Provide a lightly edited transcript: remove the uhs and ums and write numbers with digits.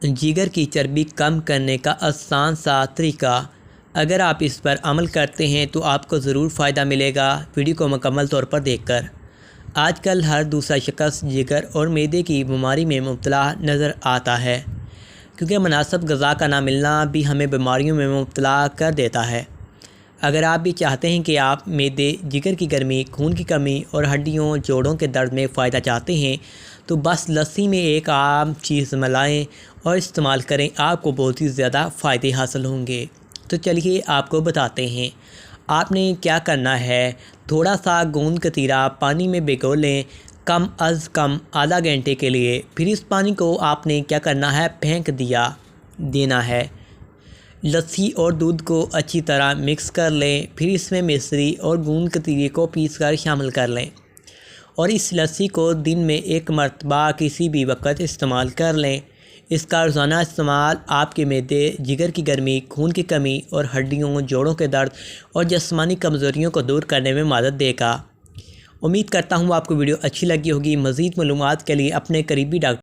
जिगर की चर्बी कम करने का आसान सा तरीका। अगर आप इस पर अमल करते हैं तो आपको ज़रूर फ़ायदा मिलेगा। वीडियो को मुकम्मल तौर पर देखकर। आजकल हर दूसरा शख्स जिगर और मैदे की बीमारी में मुब्तला नज़र आता है, क्योंकि मुनासिब ग़िज़ा का ना मिलना भी हमें बीमारियों में मुब्तला कर देता है। अगर आप भी चाहते हैं कि आप मैदे, जिगर की गर्मी, खून की कमी और हड्डियों जोड़ों के दर्द में फ़ायदा चाहते हैं तो बस लस्सी में एक आम चीज़ मिलाएं और इस्तेमाल करें। आपको बहुत ही ज़्यादा फ़ायदे हासिल होंगे। तो चलिए आपको बताते हैं। आपने क्या करना है, थोड़ा सा गोंद कतीरा पानी में भिगो लें कम अज़ कम आधा घंटे के लिए। फिर इस पानी को आपने क्या करना है, फेंक देना है। लस्सी और दूध को अच्छी तरह मिक्स कर लें। फिर इसमें मिश्री और गोंद कतीरे को पीसकर शामिल कर लें और इस लस्सी को दिन में एक मरतबा किसी भी वक्त इस्तेमाल कर लें। इसका रोज़ाना इस्तेमाल आपके मैदे, जिगर की गर्मी, खून की कमी और हड्डियों जोड़ों के दर्द और जिस्मानी कमज़ोरियों को दूर करने में मदद देगा। उम्मीद करता हूँ आपको वीडियो अच्छी लगी होगी। मज़ीद मालूमात के लिए अपने करीबी डॉक्टर